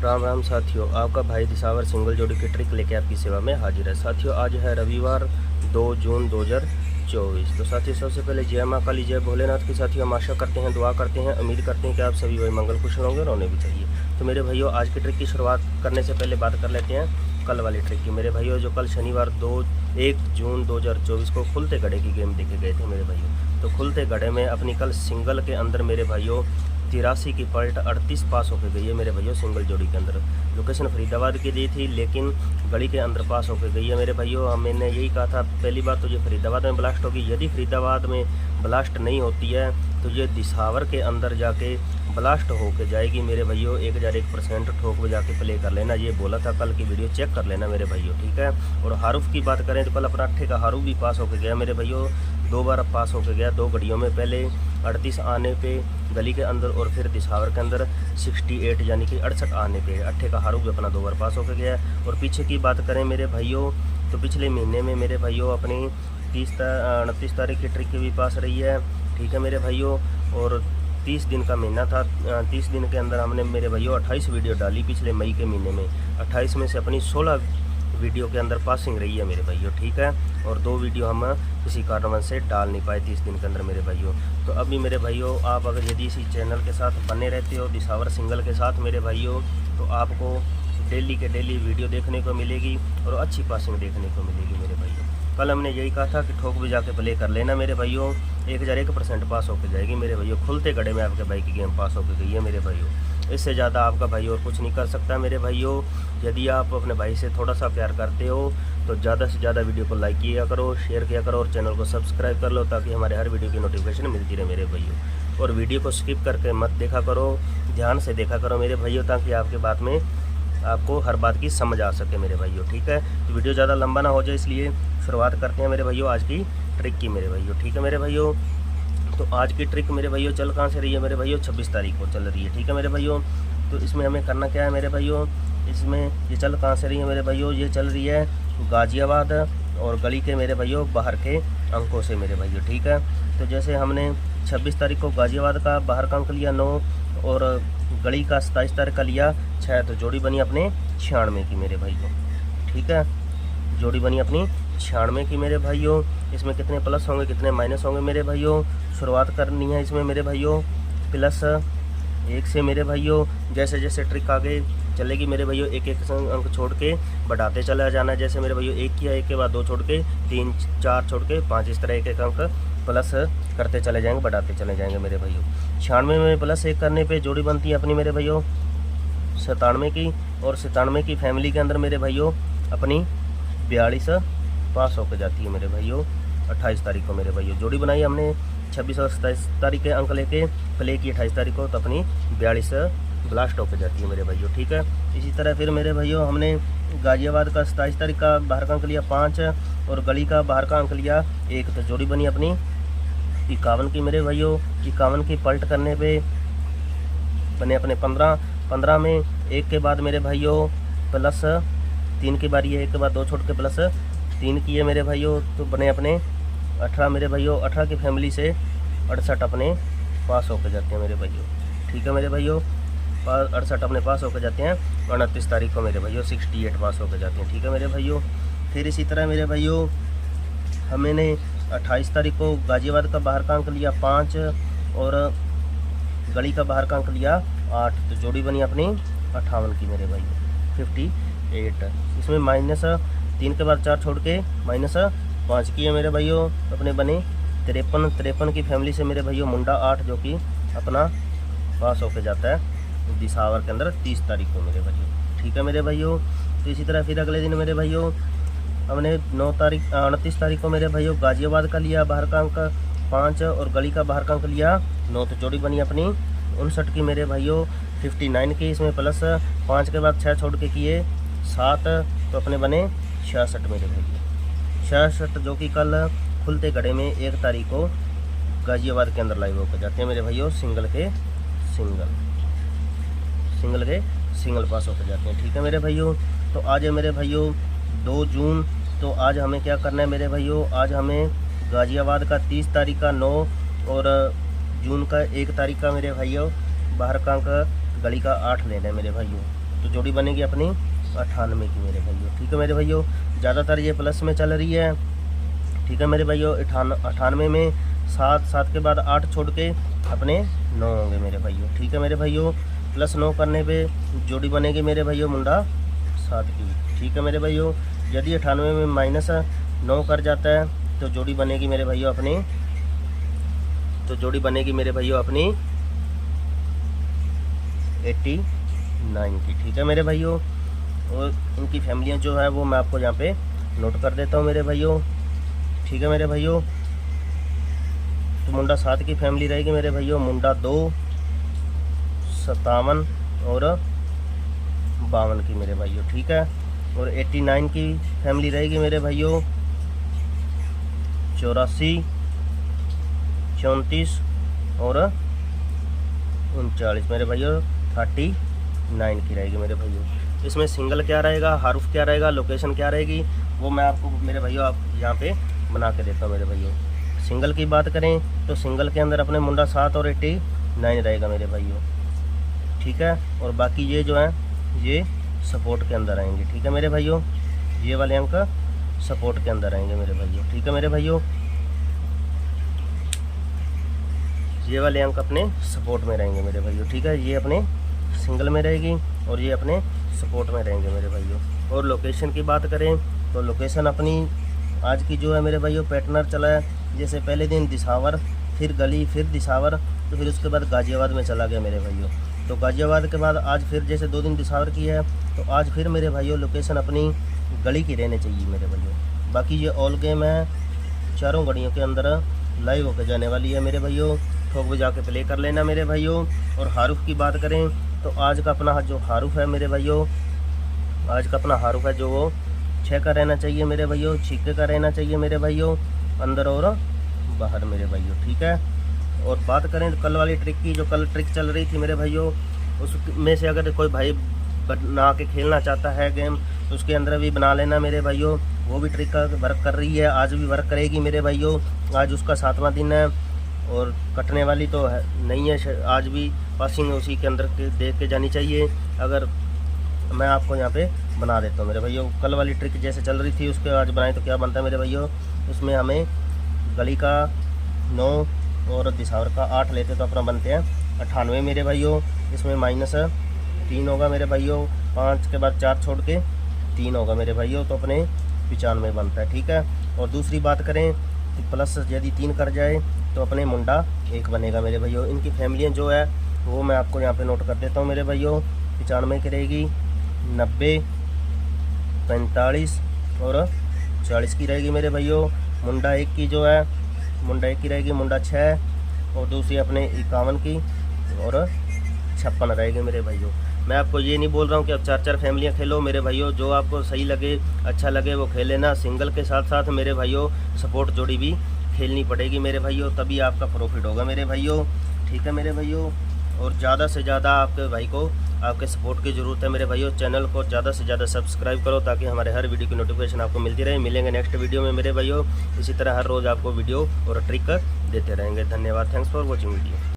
राम राम साथियों, आपका भाई दिसावर सिंगल जोड़ी की ट्रिक लेके आपकी सेवा में हाजिर है। साथियों, आज है रविवार 2 जून 2024। तो साथियों, सबसे पहले जय माँ काली, जय भोलेनाथ की। साथियों, हम आशा करते हैं, दुआ करते हैं, उम्मीद करते हैं कि आप सभी भाई मंगल कुशल होंगे और होने भी चाहिए। तो मेरे भाइयों, आज की ट्रिक की शुरुआत करने से पहले बात कर लेते हैं कल वाली ट्रिक की। मेरे भाइयों, जो कल शनिवार 1 जून 2024 को खुलते गड़े की गेम देखे गए थे मेरे भाइयों, तो खुलते गड़े में अपनी कल सिंगल के अंदर मेरे भाइयों 83 की पॉइंट 38 पास होकर गई है मेरे भाइयों। सिंगल जोड़ी के अंदर लोकेशन फरीदाबाद की दी थी, लेकिन गली के अंदर पास होकर गई है मेरे भाइयों। मैंने यही कहा था पहली बार, तो ये फरीदाबाद में ब्लास्ट होगी। यदि फरीदाबाद में ब्लास्ट नहीं होती है तो ये दिसावर के अंदर जाके ब्लास्ट होके जाएगी मेरे भाइयों। 1001% ठोक बजा के प्ले कर लेना, ये बोला था कल की वीडियो चेक कर लेना मेरे भाइयों, ठीक है। और हारूफ की बात करें तो कल अपना अट्ठे का हारूफ भी पास होके गया मेरे भाइयों। 2 बार पास होके गया, 2 घड़ियों में, पहले 38 आने पे गली के अंदर और फिर दिसावर के अंदर 68 यानी कि 68 आने पे अट्ठे का हारूफ भी अपना 2 बार पास होके गया। और पीछे की बात करें मेरे भाइयों, तो पिछले महीने में मेरे भाइयों अपनी 29 तारीख की ट्रिक भी पास रही है, ठीक है मेरे भाइयों। और 30 दिन का महीना था, 30 दिन के अंदर हमने मेरे भाइयों 28 वीडियो डाली पिछले मई के महीने में। 28 में से अपनी 16 वीडियो के अंदर पासिंग रही है मेरे भाइयों, ठीक है। और 2 वीडियो हम किसी कारणवश से डाल नहीं पाए 30 दिन के अंदर मेरे भाइयों। तो अभी मेरे भाइयों, आप अगर यदि इसी चैनल के साथ बने रहते हो, दिसावर सिंगल के साथ मेरे भाइयों, तो आपको डेली के डेली वीडियो देखने को मिलेगी और अच्छी पासिंग देखने को मिलेगी मेरे भाइयों। कल हमने यही कहा था कि ठोक भी जाके प्ले कर लेना मेरे भाइयों, 1001% पास होकर जाएगी मेरे भाइयों। खुलते गड़े में आपके भाई की गेम पास होकर गई है मेरे भाइयों। इससे ज़्यादा आपका भाई और कुछ नहीं कर सकता मेरे भाइयों। यदि आप अपने भाई से थोड़ा सा प्यार करते हो तो ज़्यादा से ज़्यादा वीडियो को लाइक किया करो, शेयर किया करो और चैनल को सब्सक्राइब कर लो, ताकि हमारे हर वीडियो की नोटिफिकेशन मिलती रहे मेरे भाइयों। और वीडियो को स्किप करके मत देखा करो, ध्यान से देखा करो मेरे भाइयों, ताकि आपके बात में आपको हर बात की समझ आ सके मेरे भाइयों, ठीक है। तो वीडियो ज़्यादा लंबा ना हो जाए, इसलिए शुरुआत करते हैं मेरे भाइयों आज की ट्रिक की मेरे भाइयों, ठीक है मेरे भाइयों। तो आज की ट्रिक मेरे भाइयों चल कहाँ से रही है मेरे भाइयों, 26 तारीख को चल रही है, ठीक है मेरे भाइयों। तो इसमें हमें करना क्या है मेरे भाइयों, इसमें ये चल कहाँ से रही है मेरे भाइयों, ये चल रही है गाजियाबाद और गली के मेरे भाइयों बाहर के अंकों से मेरे भाइयों, ठीक है। तो जैसे हमने 26 तारीख को गाजियाबाद का बाहर का अंक लिया 9 और गली का 27 तारीख का लिया 6, तो जोड़ी बनी अपने 96 की मेरे भाइयों, ठीक है। जोड़ी बनी अपनी 96 की मेरे भाइयों। इसमें कितने प्लस होंगे कितने माइनस होंगे मेरे भाइयों, शुरुआत करनी है इसमें मेरे भाइयों +1 से मेरे भाइयों। जैसे जैसे ट्रिक आगे चलेगी मेरे भाइयों, एक एक अंक छोड़ के बढ़ाते चला जाना है। जैसे मेरे भाइयों 1 किया, 1 के बाद 2 छोड़ के 3, 4 छोड़ के 5, इस तरह एक एक अंक प्लस करते चले जाएंगे, बढ़ाते चले जाएंगे मेरे भाइयों। 96 में +1 करने पे जोड़ी बनती है अपनी मेरे भाइयों 97 की, और 97 की फैमिली के अंदर मेरे भाइयों अपनी 42 पास होकर जाती है मेरे भाइयों। 28 तारीख को मेरे भाइयों जोड़ी बनाई हमने, 26 और 27 तारीख के अंक लेके प्ले की 28 तारीख को, तो अपनी 42 ब्लास्ट होकर जाती है मेरे भाइयों, ठीक है। इसी तरह फिर मेरे भाइयों हमने गाजियाबाद का 27 तारीख का बाहर का अंक लिया 5 और गली का बाहर का अंक लिया 1, तो जोड़ी बनी अपनी 51 की मेरे भाइयों। 51 की पलट करने पे बने अपने 15 में 1 के बाद मेरे भाइयों +3 की बारी है, 1 के बाद 2 छोड़ के +3 की है मेरे भाइयों, तो बने अपने 18 मेरे भाइयों। 18 की फैमिली से 68 अपने पास होकर जाते हैं मेरे भाइयों, ठीक है मेरे भाइयों। 68 अपने पास होकर जाते हैं। 29 तारीख को मेरे भाइयों 68 पास होकर जाते हैं, ठीक है मेरे भाइयों। फिर इसी तरह मेरे भाइयों हमने 28 तारीख को गाजियाबाद का बाहर का अंक लिया 5 और गली का बाहर का अंक लिया 8, तो जोड़ी बनी अपनी 58 की मेरे भाइयों 58। इसमें -3 के बाद 4 छोड़ के -5 की है मेरे भाइयों, तो अपने बने 53 की फैमिली से मेरे भाइयों मुंडा 8, जो कि अपना पास होकर जाता है दिसावर के अंदर 30 तारीख को मेरे भाइयों, ठीक है मेरे भाइयों। तो इसी तरह फिर अगले दिन मेरे भाइयों हमने 29 तारीख को मेरे भाइयों गाजियाबाद का लिया बाहर का अंक 5 और गली का बाहर का अंक लिया 9, तो जोड़ी बनी अपनी 59 की मेरे भाइयों 59 की। इसमें +5 के बाद 6 छोड़ के किए 7, तो अपने बने 66 मेरे भाइयों 66, जो कि कल खुलते गड़े में 1 तारीख को गाजियाबाद के अंदर लाइव होकर जाते हैं मेरे भाइयों। सिंगल के सिंगल पास होकर जाते हैं, ठीक है मेरे भाइयों। तो आज है मेरे भाइयों 2 जून, तो आज हमें क्या करना है मेरे भाइयों, आज हमें गाजियाबाद का 30 तारीख का 9 और जून का 1 तारीख का मेरे भाइयों बाहर का अंक गली का 8 लेना है मेरे भाइयों, तो जोड़ी बनेगी अपनी 98 की मेरे भाइयों। ठीक है मेरे भाइयों, ज़्यादातर ये प्लस में चल रही है। ठीक है मेरे भाइयों, 98 में 7 के बाद 8 छोड़ के अपने 9 होंगे मेरे भाइयों। ठीक है मेरे भाइयों, प्लस 9 करने पे जोड़ी बनेगी मेरे भाइयों मुंडा 7 की। ठीक है मेरे भाइयों, यदि 98 में माइनस 9 कर जाता है तो जोड़ी बनेगी मेरे भाइयों अपनी 89 की। ठीक है मेरे भाइयों, और उनकी फैमिलियाँ जो है वो मैं आपको यहाँ पे नोट कर देता हूँ मेरे भाइयों। ठीक है मेरे भाइयों, तो मुंडा 7 की फैमिली रहेगी मेरे भाइयों, मुंडा 2 57 और 52 की मेरे भाइयों। ठीक है, और 89 की फैमिली रहेगी मेरे भाइयों 84 34 और 39 मेरे भाइयों 39 की रहेगी मेरे भाइयों। इसमें सिंगल क्या रहेगा, हारुफ क्या रहेगा, लोकेशन क्या रहेगी, वो मैं आपको मेरे भाइयों आप यहाँ पे बना के देता हूँ मेरे भाइयों। सिंगल की बात करें तो सिंगल के अंदर अपने मुंडा 7 और 89 रहेगा मेरे भाइयों। ठीक है, और बाकी ये जो है ये सपोर्ट के अंदर आएंगे। ठीक है मेरे भाइयों, ये वाले अंक सपोर्ट के अंदर आएंगे मेरे भाइयों। ठीक है मेरे भाइयों, ये वाले अंक अपने सपोर्ट में रहेंगे मेरे भाइयों। ठीक है, ये अपने सिंगल में रहेगी और ये अपने सपोर्ट में रहेंगे मेरे भाइयों। और लोकेशन की बात करें तो लोकेशन अपनी आज की जो है मेरे भाइयों पैटर्नर चला है, जैसे पहले दिन दिसावर, फिर गली, फिर दिसावर, तो फिर उसके बाद गाज़ियाबाद में चला गया मेरे भाइयों। तो गाज़ियाबाद के बाद आज फिर जैसे 2 दिन दिसावर की है, तो आज फिर मेरे भाइयों लोकेशन अपनी गली की रहने चाहिए मेरे भाइयों। बाकी ये ऑल गेम है, चारों गलियों के अंदर लाइव होकर जाने वाली है मेरे भाइयों। ठोक बजा के प्ले कर लेना मेरे भाइयों। और हारुफ की बात करें तो आज का अपना जो हारुफ है मेरे भाइयों, आज का अपना हारुफ है जो वो 6 का रहना चाहिए मेरे भाइयों, 6 का रहना चाहिए मेरे भाइयों, अंदर और बाहर मेरे भाइयों। ठीक है, और बात करें तो कल वाली ट्रिक की, जो कल ट्रिक चल रही थी मेरे भाइयों, उसमें से अगर कोई भाई बना के खेलना चाहता है गेम तो उसके अंदर भी बना लेना मेरे भाइयों। वो भी ट्रिक वर्क कर रही है, आज भी वर्क करेगी मेरे भाइयों। आज उसका 7वां दिन है और कटने वाली तो है नहीं है, आज भी पासिंग उसी के अंदर के देख के जानी चाहिए। अगर मैं आपको यहाँ पे बना देता हूँ मेरे भाइयों, कल वाली ट्रिक जैसे चल रही थी उसके आज बनाए तो क्या बनता है मेरे भाइयों। उसमें हमें गली का 9 और दिसावर का 8 लेते तो अपना बनते हैं 98 मेरे भाइयों। इसमें -3 होगा मेरे भाइयों, 5 के बाद 4 छोड़ के 3 होगा मेरे भाइयों, तो अपने 95 बनता है। ठीक है, और दूसरी बात करें तो प्लस यदि 3 कर जाए तो अपने मुंडा 1 बनेगा मेरे भाइयों। इनकी फैमिलियाँ जो है वो मैं आपको यहाँ पे नोट कर देता हूँ मेरे भाइयों। 95 की रहेगी, 90, 45 और 40 की रहेगी मेरे भाइयों। मुंडा 1 की जो है, मुंडा 1 की रहेगी, मुंडा 6 और दूसरी अपने 51 की और 56 रहेगी मेरे भाइयों। मैं आपको ये नहीं बोल रहा हूँ कि अब 4 फैमिलियाँ खेलो मेरे भाइयों, जो आपको सही लगे अच्छा लगे वो खेले ना। सिंगल के साथ साथ मेरे भाइयों सपोर्ट जोड़ी भी खेलनी पड़ेगी मेरे भाइयों, तभी आपका प्रॉफिट होगा मेरे भाइयों। ठीक है मेरे भाइयों, और ज़्यादा से ज़्यादा आपके भाई को आपके सपोर्ट की ज़रूरत है मेरे भाइयों। चैनल को ज़्यादा से ज़्यादा सब्सक्राइब करो ताकि हमारे हर वीडियो की नोटिफिकेशन आपको मिलती रहे। मिलेंगे नेक्स्ट वीडियो में मेरे भाइयों, इसी तरह हर रोज़ आपको वीडियो और ट्रिक देते रहेंगे। धन्यवाद, थैंक्स फॉर वॉचिंग वीडियो।